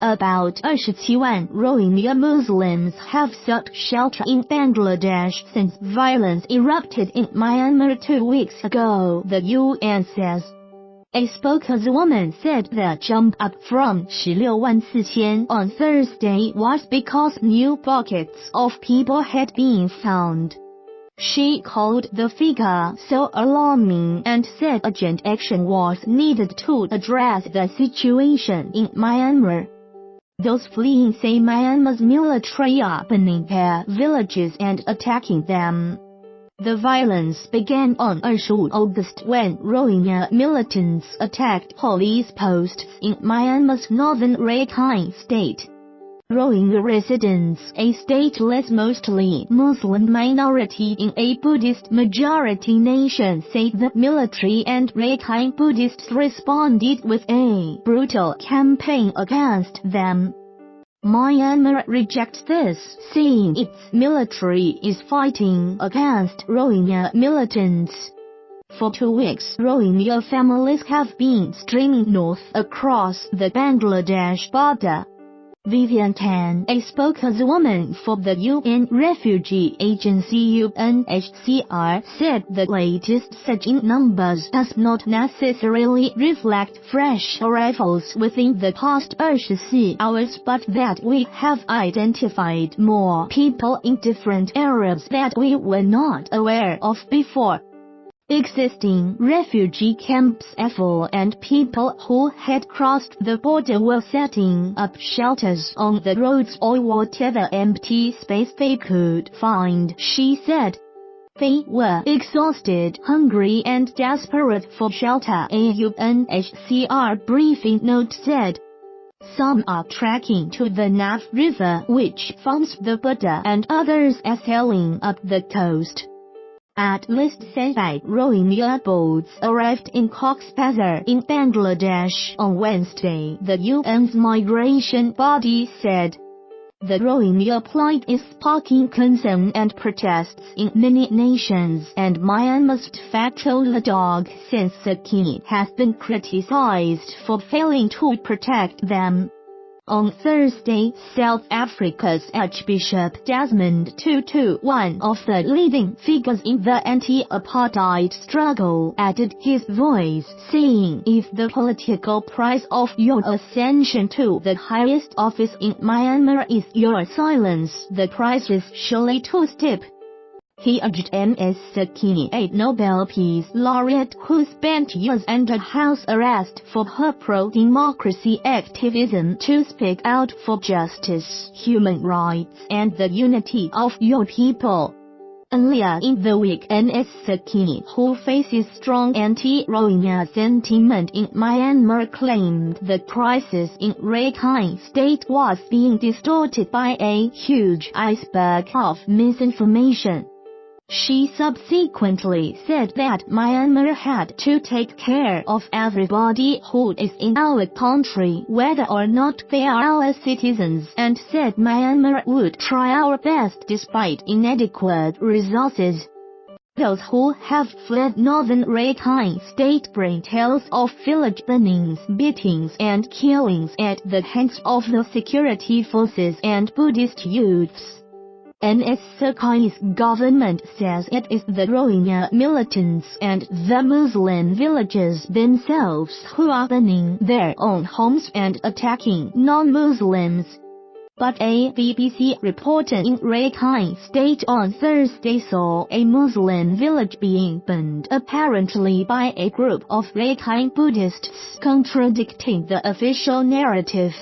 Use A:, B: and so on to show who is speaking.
A: About 27 万 Rohingya Muslims have sought shelter in Bangladesh since violence erupted in Myanmar 2 weeks ago, the UN says. A spokeswoman said the jump up from 16,400 on Thursday was because new pockets of people had been found. She called the figure so alarming and said urgent action was needed to address the situation in Myanmar. Those fleeing say Myanmar's military are burning their villages and attacking them. The violence began on 22 August when Rohingya militants attacked police posts in Myanmar's northern Rakhine state. Rohingya residents, a stateless mostly Muslim minority in a Buddhist majority nation, say the military and Rakhine Buddhists responded with a brutal campaign against them. Myanmar rejects this, saying its military is fighting against Rohingya militants. For 2 weeks, Rohingya families have been streaming north across the Bangladesh border. Vivian Tan, a spokeswoman for the UN refugee agency UNHCR, said the latest surge in numbers does not necessarily reflect fresh arrivals within the past 24 hours, but that we have identified more people in different areas that we were not aware of before. Existing refugee camps are full and people who had crossed the border were setting up shelters on the roads or whatever empty space they could find, she said. They were exhausted, hungry and desperate for shelter, a UNHCR briefing note said. Some are trekking to the Nav River, which forms the border, and others are sailing up the coast. At least 75 Rohingya boats arrived in Cox's Bazar in Bangladesh on Wednesday, the UN's migration body said. The Rohingya plight is sparking concern and protests in many nations, and Myanmar's de facto leader Hot Sensational has been criticized for failing to protect them. On Thursday, South Africa's Archbishop Desmond Tutu, one of the leading figures in the anti-apartheid struggle, added his voice, saying, "If the political price of your ascension to the highest office in Myanmar is your silence, the price is surely too steep." He urged Ms. Sakini, a Nobel Peace Laureate who spent years under house arrest for her pro-democracy activism, to speak out for justice, human rights, and the unity of your people. Earlier in the week, Ms. Sakini, who faces strong anti-Rohingya sentiment in Myanmar, claimed the crisis in Rakhine State was being distorted by a huge iceberg of misinformation. She subsequently said that Myanmar had to take care of everybody who is in our country, whether or not they are our citizens, and said Myanmar would try our best despite inadequate resources. Those who have fled northern Rakhine State bring tales of village burnings, beatings and killings at the hands of the security forces and Buddhist youths. Ms. Sakini's government says it is the Rohingya militants and the Muslim villages themselves who are burning their own homes and attacking non-Muslims. But a BBC reporter in Rakhine State on Thursday saw a Muslim village being burned, apparently by a group of Rakhine Buddhists, contradicting the official narrative.